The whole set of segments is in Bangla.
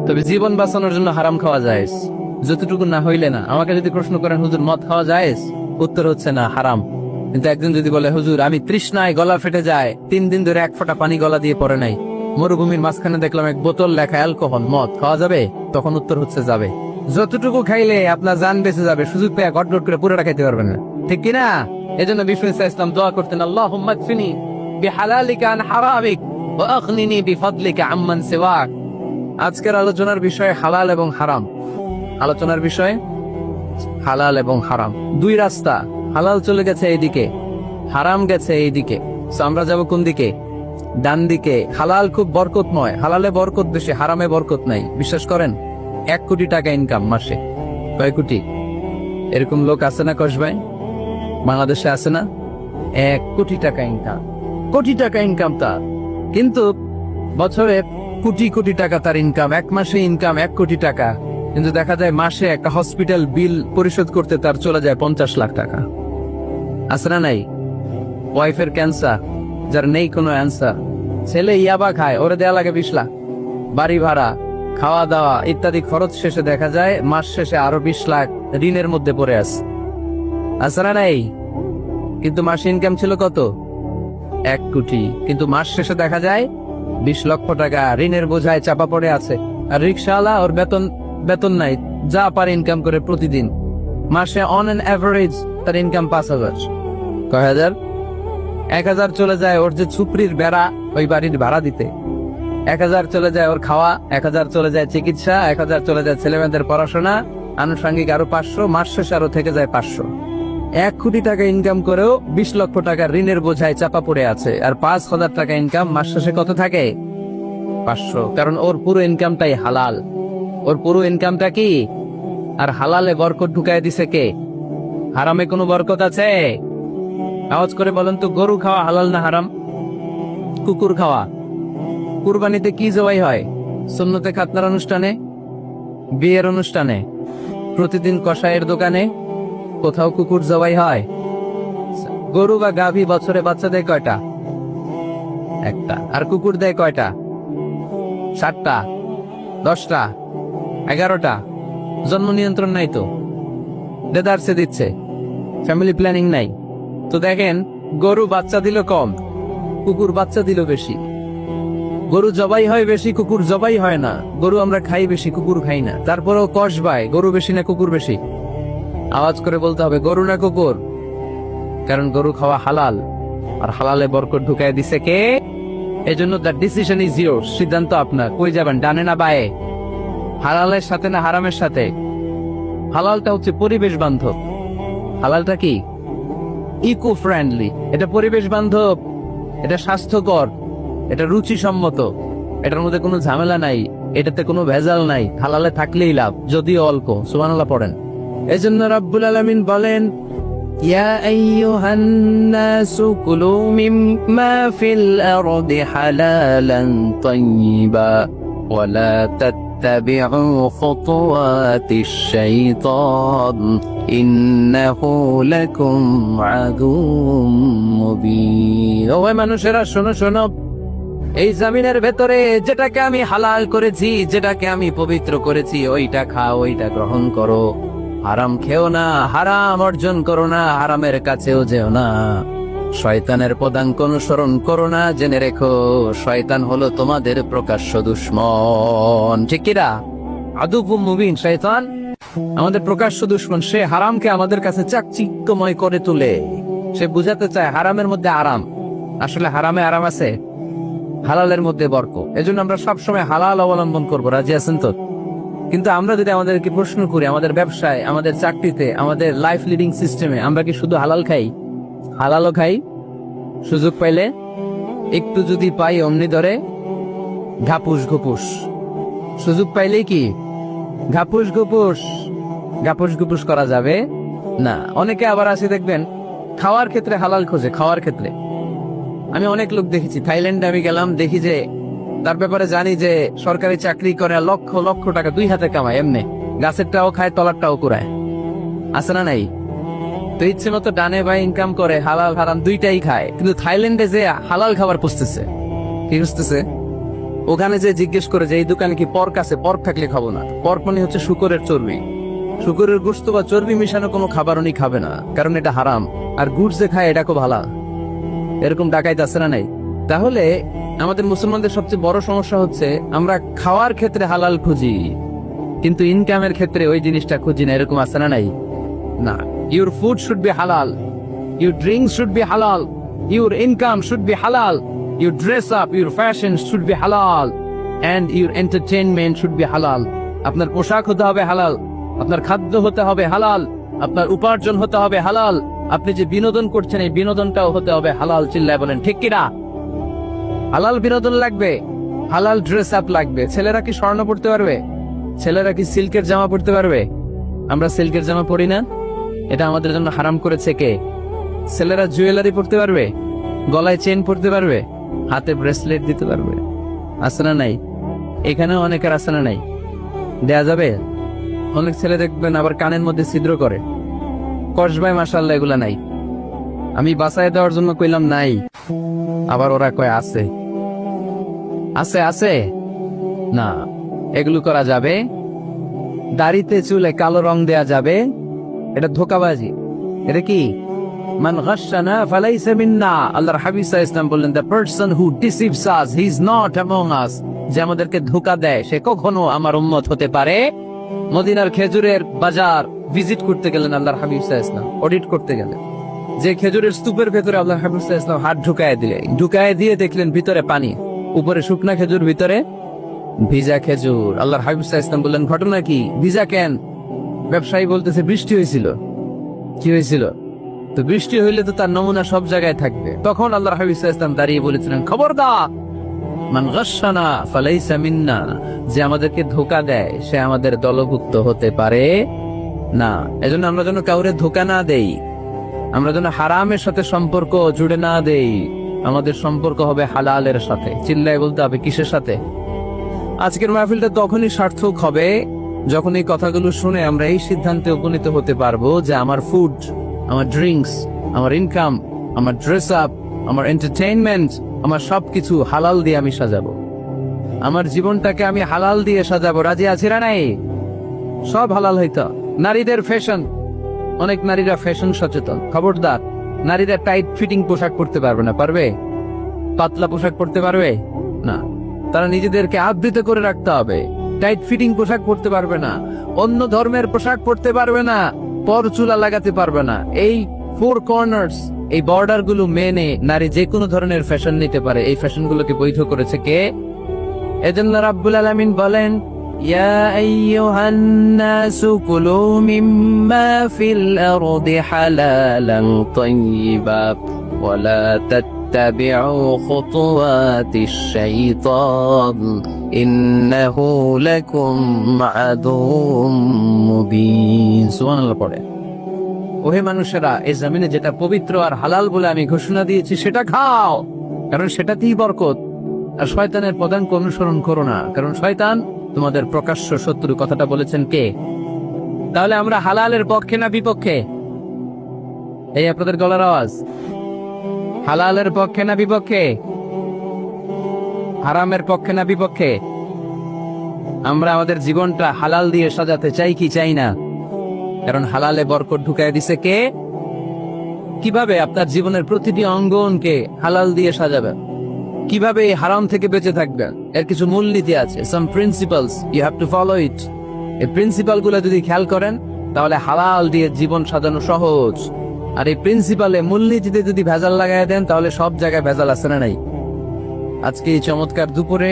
তবে জীবন বাঁচানোর জন্য হারাম খাওয়া যায়, যতটুকু না হইলে না। আমাকে যদি প্রশ্ন করেন হুজুর মদ খাওয়া যায়, উত্তর হচ্ছে না, হারাম। কিন্তু একজন যদি বলে হুজুর আমি তৃষ্ণায় গলা ফেটে যায়, 3 দিন ধরে এক ফোঁটা পানি গলা দিয়ে পড়ে নাই, মরুভূমির মাঝখানে দেখলাম এক বোতল লেখা অ্যালকোহল, মদ খাওয়া যাবে? তখন উত্তর হচ্ছে যাবে। যতটুকু খাইলে আপনার জান বেঁচে যাবে, সুযোগ পেয়ে গটগট করে পুরোটা খাইতে পারবেন না, ঠিক কিনা? এজন্য বিষ্ণু ইসলাম দোয়া করতেন, আল্লাহুম্মা কফিনি বিহালালিকা আন হারামিক ওয়া আগনিনি বিফাদলিকা আম্মান সিওয়াক। আজকের আলোচনার বিষয় হালাল এবং হারাম। আলোচনার বিষয় হালাল এবং হারাম, দুই রাস্তা। হালাল চলে গেছে এইদিকে, হারাম গেছে এইদিকে। আমরা যাব কোন দিকে? ডান দিকে। হালাল খুব বরকতময়, হালালে বরকত বেশি, হারামে বরকত নাই। বিশ্বাস করেন, 1 কোটি টাকা ইনকাম মাসে। কয় কোটি? এরকম লোক আছে না কস ভাই? বাংলাদেশে আছে না? 1 কোটি টাকা ইনকাম, কোটি টাকা ইনকাম তার। কিন্তু বছরে কোটি কোটি টাকা তার ইনকাম, 1 মাসে ইনকাম 1 কোটি টাকা। কিন্তু দেখা যায় মাসে একটা হসপিটাল বিল পরিশোধ করতে তার চলে যায় 50 লাখ টাকা। আছে না নাই? ওয়াইফের ক্যান্সার, যার নেই কোনো অ্যান্সার। ছেলে ইয়াবা খায়, ওরে দেয়া লাগে 20 লাখ। বাড়ি ভাড়া, খাওয়া দাওয়া ইত্যাদি খরচ শেষে দেখা যায় মাস শেষে আরো 20 লাখ ঋণের মধ্যে পড়ে আছে না নাই? কিন্তু মাসে ইনকাম ছিল কত? 1 কোটি। কিন্তু মাস শেষে দেখা যায় 20 লক্ষ টাকা ঋণের বোঝায় চাপা পড়ে আছে। আর রিক্সাওয়ালা, ওর বেতন নাই, যা পারে ইনকাম করে প্রতিদিন। মাসে অন এন এভারেজ তার ইনকাম 5,000। কয় হাজার? 1,000 চলে যায় ওর যে ছুপড়ির বেড়া, ওই বাড়ির ভাড়া দিতে। 1,000 চলে যায় ওর খাওয়া, 1,000 চলে যায় চিকিৎসা, 1,000 চলে যায় ছেলেমেয়েদের পড়াশোনা, আনুষঙ্গিক আরো 500, মাস শেষে আরো থেকে যায় 500। 1 কোটি টাকা ইনকাম করেও 20 লক্ষ টাকা ঋণের বোঝায় চাপা পড়ে আছে। আর 5,000 টাকা ইনকাম, মাস শেষে কত থাকে? 500। কারণ ওর পুরো ইনকামটাই হালাল। ওর পুরো ইনকামটা কি? আর হালালে বরকত ঢুকায় দিছে কে? হারামে কোনো বরকত আছে? আওয়াজ করে বলেন তো, গরু খাওয়া হালাল না হারাম? কুকুর খাওয়া? কুরবানিতে কি জবাই হয়? সুন্নতে খাতনার অনুষ্ঠানে, বিয়ের অনুষ্ঠানে, প্রতিদিন কসাইয়ের দোকানে, কোথাও কুকুর জবাই হয়? গরু বা গাভী বছরে বাচ্চা দেয় কয়টা? একটা। আর কুকুর দেয় কয়টা? 7টা, 10টা, 11টা। জন্ম নিয়ন্ত্রণ নাই তো, দেদারসে দিচ্ছে, ফ্যামিলি প্ল্যানিং নাই তো। দেখেন, গরু বাচ্চা দিল কম, কুকুর বাচ্চা দিল বেশি। গরু জবাই হয় বেশি, কুকুর জবাই হয় না। গরু আমরা খাই বেশি, কুকুর খাই না। তারপরেও কষ ভাই, গরু বেশি না কুকুর বেশি? আওয়াজ করে বলতে হবে, গরু না কুকুর? কারণ গরু খাওয়া হালাল, আর হালালে বরকত ঢুকায় দিছে কে? এজন্য দ্য ডিসিশন ইজ ইয়োরস। সিদ্ধান্ত আপনার। কই যাবেন, ডানে না বায়ে? হালালের সাথে না হারামের সাথে? হালালটা হচ্ছে পরিবেশ বান্ধব। হালালটা কি? Eco friendly. এটা পরিবেশ বান্ধব, এটা স্বাস্থ্যকর, এটা রুচিসম্মত, এটার মধ্যে কোনো ঝামেলা নাই, এটাতে কোনো ভেজাল নাই। হালালে থাকলেই লাভ, যদিও অল্প। সুবহানাল্লাহ পড়েন। এজন্য রাব্বুল আলামিন বলেন, ইয়া আইয়ুহান নাসু কুলু মিম্মা ফিল আরদি হালালান তাইয়্যিবা ওয়া লা তাত্তাবিউ খুতুওয়াতিশ শাইতান ইন্নাহু লাকুম আদুউম মুবিন। ও মানুষেরা, শোনো শোনো, এই জমিনের ভেতরে যেটাকে আমি হালাল করেছি, যেটাকে আমি পবিত্র করেছি, ওইটা খাও, ওইটা গ্রহণ করো। হারাম খেও না, হারাম অর্জন করো না, হারামের কাছেও যেও না। শয়তানের পদাঙ্ক অনুসরণ করো না। জেনে রেখো, শয়তান হলো তোমাদের প্রকাশ্য দুশমন। ঠিক কিনা? আদুউম মুবিন। শয়তান আমাদের প্রকাশ্য দুশমন। সে হারামকে আমাদের কাছে চাকচিক্যময় করে তোলে। সে বুঝাতে চায় হারামের মধ্যে আরাম। আসলে হারামে আরাম আছে, হালালের মধ্যে বরকত। এজন্য আমরা সবসময় হালাল অবলম্বন করবো। রাজি আছেন তো? কিন্তু আমরা যদি আমাদেরকে প্রশ্ন করি, আমাদের ব্যবসায়, আমাদের চাকরিতে, আমাদের লাইফ লিডিং সিস্টেমে আমরা কি শুধু হালাল খাই? হালালও খাই, সুযোগ পাইলে একটু যদি পাই অমনি ধরে ঘাপুস ঘুপুস। সুযোগ পাইলেই কি ঘাপুস ঘুপুস? ঘাপুস ঘুপুস করা যাবে না। অনেকে আবার আছে দেখবেন, খাওয়ার ক্ষেত্রে হালাল খোঁজে। খাওয়ার ক্ষেত্রে আমি অনেক লোক দেখেছি। থাইল্যান্ডে আমি গেলাম, দেখি যে তার ব্যাপারে জানি যে সরকারি চাকরি করে, লক্ষ লক্ষ টাকা 2 হাতে কামায়। এমনি গাছেরটাও খায়, তলারটাও কুড়ায়। আছে না নাই? তো ইচ্ছে মতো ডানে বাই ইনকাম করে, হালাল হারাম দুইটাই খায়। কিন্তু থাইল্যান্ডে যে হালাল খাবার পুষতেছে। কি পুষতেছে? ওখানে যে জিজ্ঞেস করে যে এই দোকানে কি পর্ক আছে, পর্ক থাকলে খাবো না। পর্ক মানে হচ্ছে শুকরের চর্বি। শুকরের গোশত বা চর্বি মিশানো কোনো খাবার উনি খাবে না, কারণ এটা হারাম। আর গুড় যে খায় এটা খুব হালাল। এরকম ডাকাইত আছে না নাই? তাহলে আমাদের মুসলমানদের সবচেয়ে বড় সমস্যা হচ্ছে আমরা খাওয়ার ক্ষেত্রে হালাল খুঁজি, কিন্তু ইনকামের ক্ষেত্রে ওই জিনিসটা খুঁজি না। এরকম আছে না নাই? না, your food should be halal, your drinks should be halal, your income should be halal, your dress up, your fashion should be halal, and your entertainment should be halal. আপনার পোশাক হতে হবে হালাল, আপনার খাদ্য হতে হবে হালাল, আপনার উপার্জন হতে হবে হালাল, আপনি যে বিনোদন করছেন এই বিনোদনটাও হতে হবে হালাল। চিল্লায় বলেন ঠিক কিনা? হালাল বিনোদন লাগবে, হালাল ড্রেস আপ লাগবে। ছেলেরা কি স্বর্ণ পড়তে পারবে? ছেলেরা কি সিল্কের জামা পড়তে পারবে? আমরা সিল্কের জামা পরি না, এটা আমাদের জন্য হারাম করেছে কে? ছেলেরা জুয়েলারি পড়তে পারবে? গলায় চেন পড়তে পারবে? হাতে ব্রেসলেট দিতে পারবে? আছে না নাই? এখানেও অনেকের আছে না নাই? দেয়া যাবে? অনেক ছেলে দেখবেন আবার কানের মধ্যে ছিদ্র করে। কসবাই মাশাআল্লাহ এগুলা নাই। আমি বাসায় দেওয়ার জন্য কইলাম নাই, আবার ওরা কয় আছে। আছে আছে না, এগুলো করা যাবে? দাড়িতে চুলে কালো রং দেয়া যাবে? এটা ধোঁকাবাজি। এটা কি? মান গাশশানা ফালাইসা মিন্না। আল্লাহর হাবিব সাল্লাল্লাহু আলাইহি ওয়াসাল্লাম বললেন, the person who deceives us, he is not among us. যে আমাদেরকে ধোঁকা দেয় সে কখনো আমার উম্মত হতে পারে। মদিনার খেজুরের বাজার ভিজিট করতে গেলেন আল্লাহর হাবিব সাল্লাল্লাহু আলাইহি ওয়াসাল্লাম, অডিট করতে গেলেন। যে খেজুরের স্তূপের ভেতরে আল্লাহর হাবিব সাল্লাল্লাহু আলাইহি ওয়াসাল্লাম হাত ঢুকায় দিয়ে দেখলেন ভিতরে পানি, উপরে শুকনা খেজুর, ভিতরে ভিজা খেজুর। আল্লাহর হাবিব সাল্লাল্লাহু আলাইহি ওয়াসাল্লাম বললেন, ঘটনা কি? ভিজা কেন? ব্যবসায়ী বলতেছে বৃষ্টি হয়েছিল। কি হয়েছিল? তো বৃষ্টি হইলে তো তার নমুনা সব জায়গায় থাকবে। তখন আল্লাহর হাবিব সাল্লাল্লাহু আলাইহি ওয়াসাল্লাম দাঁড়িয়ে বলেছিলেন, খবরদার, মান গাশশানা ফালাইসা মিন্না। যে আমাদেরকে ধোঁকা দেয় সে আমাদের দলভুক্ত হতে পারে না। এজন্য আমরা যেন কাউরে ধোঁকা না দেই, আমরা যেন হারামের সাথে সম্পর্ক জুড়ে না দেই। আমাদের সম্পর্ক হবে হালালের সাথে। চিল্লায় বলতে হবে কিসের সাথে? আজকের মাহফিলটা তখনই সার্থক হবে যখন এই কথাগুলো শুনে আমরা এই সিদ্ধান্তে উপনীত হতে পারবো যে আমার ফুড, আমার ড্রিঙ্কস, আমার ইনকাম, আমার ড্রেস আপ, আমার এন্টারটেইনমেন্ট, আমার সবকিছু হালাল দিয়ে আমি সাজাবো। আমার জীবনটাকে আমি হালাল দিয়ে সাজাবো। রাজি আছি না নাই? সব হালাল হইতো। নারীদের ফ্যাশন, অনেক নারীরা ফ্যাশন সচেতন। খবরদার, নারীরা টাইট ফিটিং পোশাক পরতে পারবে না। পারবে? পাতলা পোশাক পরতে পারবে না। তারা নিজেদেরকে আবৃত করে রাখতে হবে। টাইট ফিটিং পোশাক পরতে পারবে না, অন্য ধর্মের পোশাক পরতে পারবে না, পরচুলা লাগাতে পারবে না। এই ফোর কর্নার্স, এই বর্ডার গুলো মেনে নারী যে কোনো ধরনের ফ্যাশন নিতে পারে। এই ফ্যাশন গুলোকে বৈধ করেছে কে? এজন্য রাব্বুল আলামিন বলেন, ইয়া আইয়ুহান নাসু কুলু মিম্মা ফিল আরদি হালালান তাইয়্যিবা ওয়া লা তাত্তাবিউ খুতুওয়াতিশ শাইতান ইন্নাহু লাকুম আদুউম মুবিন। সুবহানাল্লাহ পড়ে। ওহে মানুষেরা, এই জমিনে যেটা পবিত্র আর হালাল বলে আমি ঘোষণা দিয়েছি সেটা খাও, কারণ সেটাতেই বরকত। আর শয়তানের পদাঙ্ক অনুসরণ করো না, কারণ শয়তান তোমাদের প্রকাশ্য শত্রু। কথাটা বলেছেন কে? তাহলে আমরা হালালের পক্ষে না বিপক্ষে? এই আপনাদের গলার আওয়াজ। হালালের পক্ষে না বিপক্ষে? হারামের পক্ষে না বিপক্ষে? আমরা আমাদের জীবনটা হালাল দিয়ে সাজাতে চাই কি চাই না? কারণ হালালে বরকত ঢুকায় দিছে কে? কিভাবে আপনার জীবনের প্রতিটি অঙ্গনকে হালাল দিয়ে সাজাবেন? কিভাবে এই হারাম থেকে বেঁচে থাকবেন? এর কিছু মূলনীতি আছে, some principles, you have to follow it. এই প্রিন্সিপাল গুলো যদি খেয়াল করেন তাহলে হালাল দিয়ে জীবন সাজানো সহজ। আর এই প্রিন্সিপালে, মূলনীতিতে যদি ভেজাল লাগাই দেন তাহলে সব জায়গায় ভেজাল আছে না নাই? আজকে এই চমৎকার দুপুরে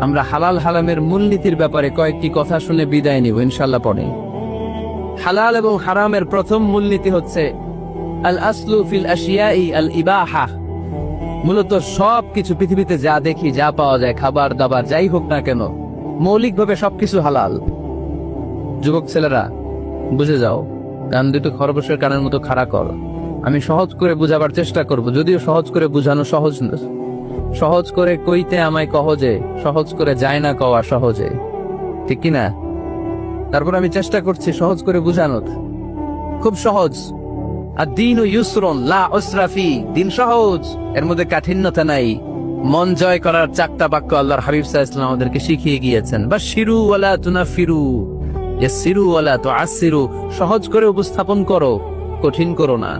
আমরা হালাল হারামের মূলনীতির ব্যাপারে কয়েকটি কথা শুনে বিদায় নিব ইনশাআল্লাহ। পরে হালাল এবং হারামের প্রথম মূলনীতি হচ্ছে আল আসলু ফিল আশিয়াই আল ইবাহা। মূলত সবকিছু পৃথিবীতে যা দেখি, যা পাওয়া যায়, খাবার দাবার যাই হোক না কেন, মৌলিকভাবে সবকিছু হালাল। যুবক ছেলেরা বুঝে যাও, কান দুটো খরগোশের কানের মতো খাড়া কর। আমি সহজ করে বুঝাবার চেষ্টা করব, যদিও সহজ করে বুঝানো সহজ না। সহজ করে কইতে আমায় কহজে, সহজ করে যায় না কওয়া সহজে, ঠিক কিনা? তারপর আমি চেষ্টা করছি সহজ করে বুঝানোর। খুব সহজ। আর দিন ও ইউসরুন লা উসরা ফি, দিন সহজ, এর মধ্যে কাঠিন্যতা নাই। মন জয় করার চারটা বাক্য আল্লাহর হাবিব সাল্লাল্লাহু আলাইহি ওয়াসাল্লাম আমাদেরকে শিখিয়ে গিয়েছেন। বাশিরু ওয়ালা তুনাফিরু, ইয়াসসিরু ওয়ালা তুআসসিরু, সহজ করে উপস্থাপন করো, কঠিন করো না।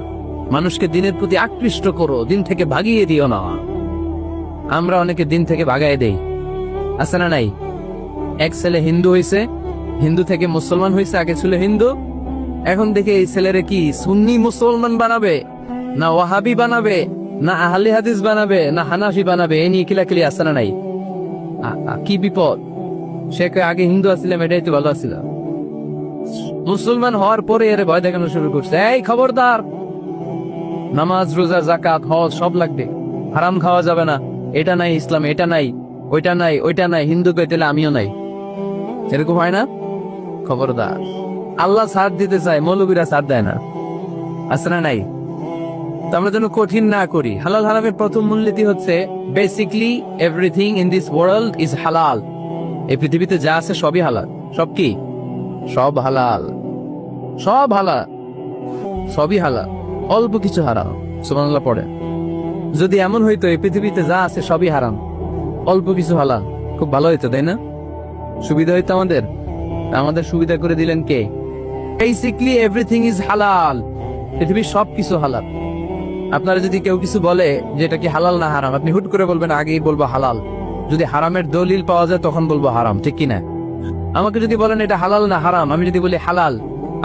মানুষকে দিনের প্রতি আকৃষ্ট করো, দিন থেকে ভাগিয়ে দিও না। আমরা অনেকে দিন থেকে ভাগায় দেই, আছে না নাই? এক ছেলে হিন্দু হইছে, হিন্দু থেকে মুসলমান হইছে, আগে ছিল হিন্দু, এখন দেখে এই ছেলেরে কি সুন্নি মুসলমান বানাবে, না ওয়াহাবি বানাবে, না আহলে হাদিস বানাবে, না হানাফি বানাবে, এই নিয়ে কিলাকিলি, আছে না নাই? কি বিপদ! সে আগে হিন্দু আসছিলাম, এটাই তো ভালো আসছিল। মুসলমান হওয়ার পরে এর ভয় দেখানো শুরু করছে, এই খবরদার, নামাজ রোজা যাকাত হজ সব লাগবে, হারাম খাওয়া যাবে না, এটা নাই ইসলাম, এটা নাই, ওইটা নাই, ওইটা নাই, হিন্দু কইতেলে আমিও নাই, এরকম হয় না? খবরদার, আল্লাহ ছাড় দিতে চায়, মৌলবীরা ছাড় দেয় না, আছে না নাই? তো আমরা যেন কঠিন না করি। হালাল হারামের প্রথম মূলনীতি হচ্ছে basically everything in this world is হালাল। এই পৃথিবীতে যা আছে সবই হালাল। সব কি? সব হালাল, সব হালাল, সবই হালাল, অল্প কিছু হারাম। সুবহানাল্লাহ পড়ে। যদি এমন হইতো এই পৃথিবীতে যা আছে সবই হারাম, অল্প কিছু হালাল, খুব ভালো হইতো, তাই না? সুবিধা হইতো আমাদের। আমাদের সুবিধা করে দিলেন কে? বেসিকলি এভরিথিং ইজ হালাল, পৃথিবীর সবকিছু হালাল। আপনারা যদি কেউ কিছু বলে যে এটা কি হালাল না হারাম, আপনি হুট করে বলবেন আগেই বলবো হালাল। যদি হারামের দলিল পাওয়া যায় তখন বলবো হারাম, ঠিক কিনা? আমাকে যদি বলেন এটা হালাল না হারাম, আমি যদি বলি হালাল,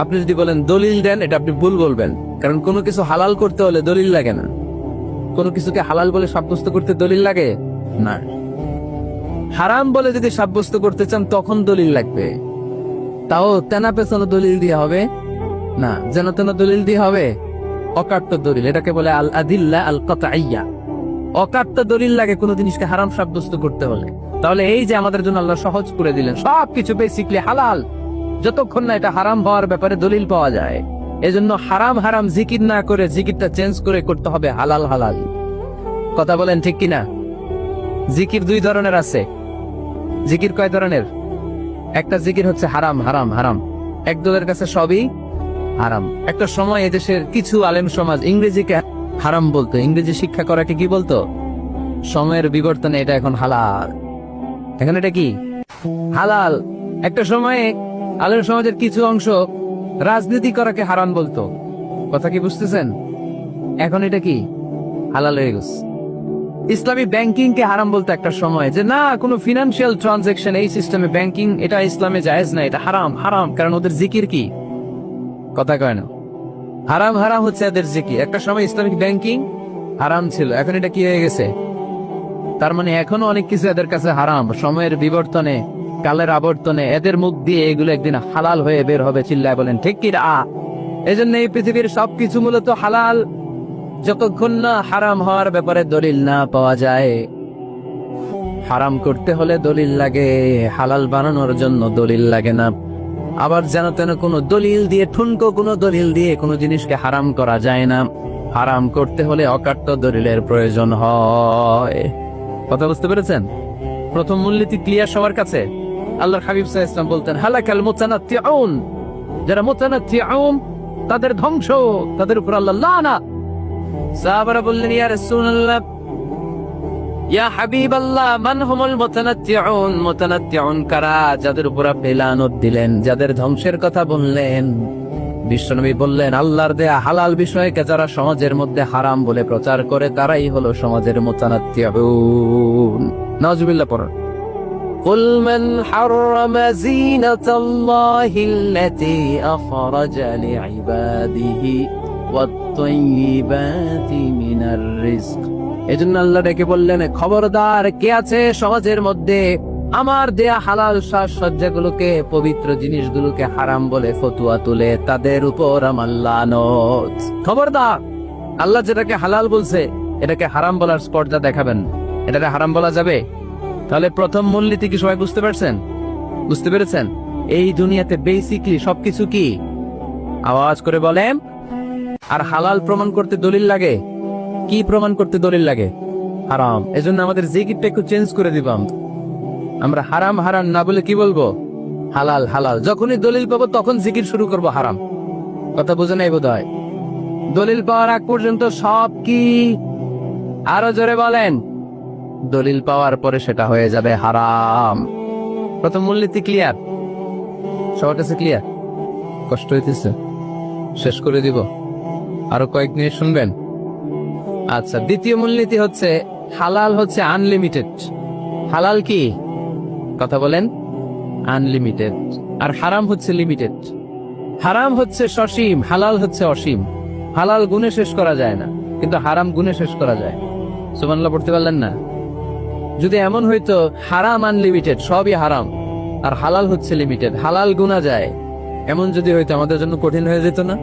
আপনি যদি বলেন দলিল দেন, এটা আপনি ভুল বলবেন। কারণ কোনো কিছু হালাল করতে হলে দলিল লাগে না। কোনো কিছুকে হালাল বলে সাব্যস্ত করতে দলিল লাগে না। হারাম বলে যদি সাব্যস্ত করতে চান তখন দলিল লাগবে, তাও তেনা পেছানো দলিল দিয়ে হবে না, যেন তেন দলিল দিয়ে হবে। অকাট্য দলিল, এটাকে বলে আল আদিল্লা আল কাতঈয়া। অকাট্য দলিল লাগে কোনো জিনিসকে হারাম সাব্যস্ত করতে হলে। তাহলে এই যে আমাদের জন্য আল্লাহ সহজ করে দিলেন, সবকিছু বেসিকলি হালাল, যতক্ষণ না এটা হারাম হওয়ার ব্যাপারে দলিল পাওয়া যায়। এজন্য হারাম হারাম জিকির না করে জিকিরটা চেঞ্জ করে করতে হবে হালাল হালাল। কথা বলেন ঠিক কিনা? জিকির দুই ধরনের আছে। জিকির কয় ধরনের? একটা জিকির হচ্ছে হারাম হারাম হারাম, একদলের কাছে সবই হারাম। একটা সময় এদেশের কিছু আলেম সমাজ ইংরেজিকে হারাম বলতো, ইংরেজি শিক্ষা করাকে কি বলতো? সময়ের বিবর্তনে এটা এখন হালাল। এখন এটা কি? হালাল। একটা সময়ে আলেম সমাজের কিছু অংশ রাজনীতি করাকে হারাম বলতো। কথা কি বুঝতেছেন? এখন এটা কি? হালাল হয়ে গেছে। ইসলামী ব্যাংকিং কে হারাম বলতো একটা সময়, যে না কোনো ফিনান্সিয়াল ট্রানজাকশন এই সিস্টেমে ব্যাংকিং এটা ইসলামে জায়েজ না, এটা হারাম হারাম, কারণ ওদের জিকির কি? কথা কয় না। হারাম হারাম হচ্ছে এদের জিকির। একটা সময় ইসলামিক ব্যাংকিং হারাম ছিল, এখন এটা কি হয়ে গেছে? তার মানে এখনো অনেক কিছু এদের কাছে হারাম। সময়ের বিবর্তনে, কালের আবর্তনে এদের মুখ দিয়ে এগুলো একদিন হালাল হয়ে বের হবে। চিল্লায় বলেন ঠিক কি না? এজন্য এই পৃথিবীর সবকিছু মূলত হালাল, যতক্ষণ না হারাম হওয়ার ব্যাপারে দলিল না পাওয়া যায়। হারাম করতে হলে দলিল লাগে, হালাল বানানোর জন্য দলিল লাগে না। আবার যেন তেন কোনো দলিল দিয়ে, ঠুনকো কোনো দলিল দিয়ে কোনো জিনিসকে হারাম করা যায় না। হারাম করতে হলে অকাট্য দলিলের প্রয়োজন হয়। কথা বুঝতে পেরেছেন? প্রথম মূলনীতি ক্লিয়ার সবার কাছে? আল্লাহর হাবিব সাল্লাল্লাহু আলাইহি ওয়াসাল্লাম বলতেন হালাকাল মুতানাত্তিউন, যারা মুতানাত্তিউন তাদের ধ্বংস, তাদের উপর আল্লাহ লানাত। সাহাবারা বললেন ইয়া রাসূলুল্লাহ, ইয়া হাবিবাল্লাহ, মান হুমুল মুতানাত্তিউন? মুতানাত্তিউন কারা, যাদের উপর আপনি লানত দিলেন, যাদের ধ্বংসের কথা বললেন? বিশ্বনবী বললেন আল্লাহর দেয়া হালাল বিষয়কে যারা সমাজের মধ্যে হারাম বলে প্রচার করে তারাই হলো সমাজের মুতানাত্তিউন। নাউজুবিল্লাহ পড়ুন। قل من حرم زينة الله التي أخرج لعباده والطيبات من الرزق। এজন্য আল্লাহ ডেকে বললেন খবরদার, কে আছে সমাজের মধ্যে আমার দেয়া হালাল সাজসজ্জাগুলোকে, পবিত্র জিনিসগুলোকে হারাম বলে ফতুয়া তুলে, তাদের উপর আমার লানত। খবরদার, আল্লাহ যেটাকে হালাল বলছে এটাকে হারাম বলার স্পর্ধা দেখাবেন। এটাকে হারাম বলা যাবে? তাহলে প্রথম মূলনীতি কি সবাই বুঝতে পারছেন? বুঝতে পেরেছেন? এই দুনিয়াতে বেসিকলি সবকিছু কি? আওয়াজ করে বলেন। আর হালাল প্রমাণ করতে দলিল লাগে। কি প্রমাণ করতে দলিল লাগে? হারাম। এজন্য আমাদের জিকিরটা একটু চেঞ্জ করে দিবাম। আমরা হারাম হারাম না বলে কি বলবো? হালাল হালাল। যখনই দলিল পাবো তখন জিকির শুরু করব হারাম। কথা বুঝে নাই বোধহয়? দলিল পাওয়ার আগ পর্যন্ত সব কি? আরো জোরে বলেন। দলিল পাওয়ার পরে সেটা হয়ে যাবে হারাম। প্রথম মূলনীতি ক্লিয়ার? সবার কাছে ক্লিয়ার? কষ্ট হইতেছে? শেষ করে দিব, আরো কয়েক মিনিট শুনবেন? আচ্ছা, দ্বিতীয় মূলনীতি হচ্ছে হালাল হচ্ছে আনলিমিটেড। হালাল কি? কথা বলেন। আনলিমিটেড। আর হারাম হচ্ছে লিমিটেড। হারাম হচ্ছে সসীম, হালাল হচ্ছে অসীম। হালাল গুণে শেষ করা যায় না, কিন্তু হারাম গুণে শেষ করা যায়। সুবহানাল্লাহ পড়তে পারলেন না? যদি এমন হইতো হারাম আনলিমিটেড, সবই হারাম, আর হালাল হচ্ছে লিমিটেড, হালাল গুণা যায়, এমন যদি হইতো আমাদের জন্য কঠিন হয়ে যেত না?